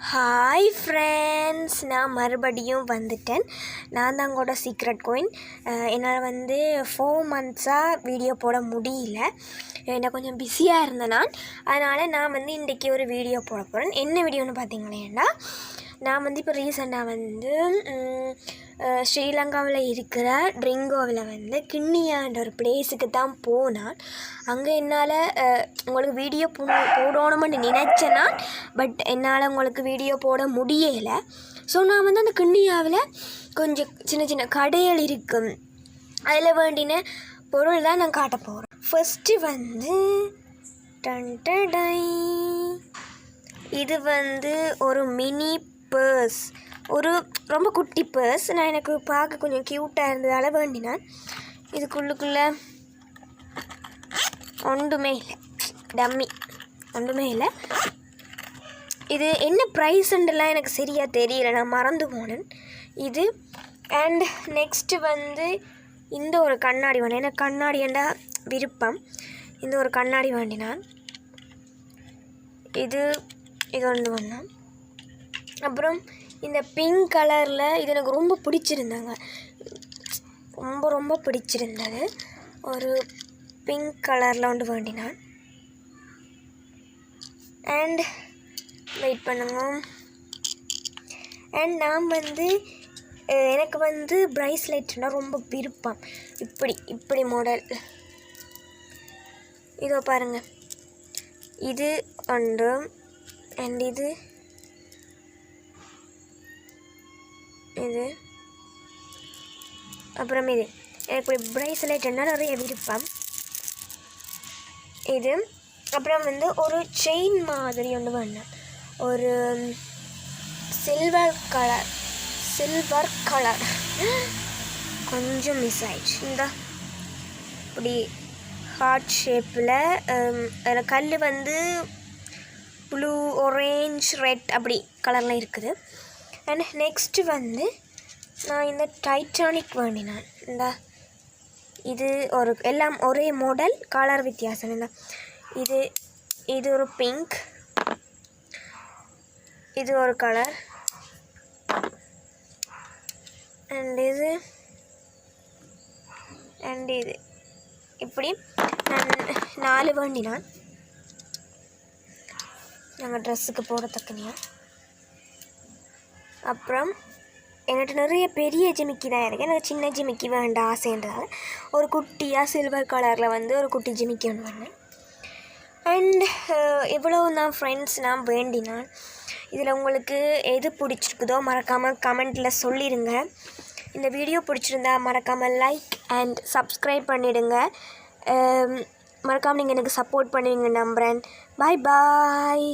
Hi friends, நான் மறுபடியும் வந்துட்டேன். நான் தான் கூட சீக்ரெட் கோயின். என்னால் 4 மந்த்ஸாக வீடியோ போட முடியல. என்ன கொஞ்சம் பிஸியாக இருந்தேன் அதனால் நான் இன்றைக்கி ஒரு வீடியோ போட போகிறேன். என்ன வீடியோன்னு பார்த்தீங்களேன்னா, நான் இப்போ ரீசெண்டாக ஸ்ரீலங்காவில் இருக்கிற ட்ரிங்கோவில் கிண்ணியான்ற ஒரு பிளேஸுக்கு தான் போனான். அங்கே என்னால் உங்களுக்கு வீடியோ போடணும்னு நினச்சேன்னா, பட் என்னால் உங்களுக்கு வீடியோ போட முடியலை. ஸோ நான் அந்த கிண்ணியாவில் கொஞ்சம் சின்ன சின்ன கடைகள் இருக்கும். அதில் வேண்டின பொருள் தான் நான் காட்ட போகிறேன். ஃபஸ்ட்டு இது ஒரு மினி பர்ஸ், ஒரு ரொம்ப குட்டி பர்ஸ். நான் எனக்கு பார்க்க கொஞ்சம் க்யூட்டாக இருந்ததால் வேண்டினான். இதுக்குள்ளுக்குள்ளே ஒன்றுமே இல்லை, டம்மி ஒன்றுமே இல்லை. இது என்ன ப்ரைஸுன்றலாம் எனக்கு சரியாக தெரியல, நான் மறந்து போனேன். இது அண்ட் நெக்ஸ்ட்டு இந்த ஒரு கண்ணாடி வேணும். எனக்கு கண்ணாடிண்டா விருப்பம். இந்த ஒரு கண்ணாடி வேண்டினான். இது ஒன்று வேணும். அப்புறம் இந்த பிங்க் கலரில் இது எனக்கு ரொம்ப பிடிச்சிருந்தாங்க, ரொம்ப பிடிச்சிருந்தது. ஒரு பிங்க் கலரில் ஒன்று வேண்டினான். அண்ட் வெயிட் பண்ணுங்க. அண்ட் நான் எனக்கு ப்ரைஸ்லெட்னா ரொம்ப விருப்பம். இப்படி மாடல். இதோ பாருங்கள், இது ஒன்று. அண்ட் இது அப்புறம் இது எனக்கு இப்படி ப்ரைஸ்லெட்னா நிறைய விருப்பம். இது அப்புறம் ஒரு செயின் மாதிரி ஒன்று வேணும். ஒரு சில்வர் கலர் கொஞ்சம் மிஸ் ஆயிடுச்சு. இந்த இப்படி ஹார்ட் ஷேப்பில் கல் ப்ளூ, ஆரேஞ்ச், ரெட் அப்படி கலரில் இருக்குது. அண்ட் நெக்ஸ்ட்டு நான் இந்த டைட்டானிக் வேண்டினான். இது எல்லாம் ஒரே மாடல், கலர் வித்தியாசம். இது ஒரு பிங்க், இது ஒரு கலர். அண்ட் இது இப்படி நான் 4 வேண்டினான். நாங்கள் ட்ரெஸ்ஸுக்கு போடத்தக்கனியா. அப்புறம் என்கிட்ட நிறைய பெரிய ஜிமிக்கி தான் இருக்குது. எனக்கு சின்ன ஜிமிக்கி வேண்டாம் ஆசைன்றதால ஒரு குட்டியாக சில்வர் கலரில் ஒரு குட்டி ஜிமிக்கி ஒன்று வேணும். அண்ட் இவ்வளோ தான் ஃப்ரெண்ட்ஸ் நான் வேண்டினான். இதில் உங்களுக்கு எது பிடிச்சிருக்குதோ மறக்காமல் கமெண்ட்டில் சொல்லிடுங்க. இந்த வீடியோ பிடிச்சிருந்தா மறக்காமல் லைக் அண்ட் சப்ஸ்கிரைப் பண்ணிவிடுங்க. மறக்காமல் நீங்கள் எனக்கு சப்போர்ட் பண்ணுவீங்க நம்புகிறேன். பாய்.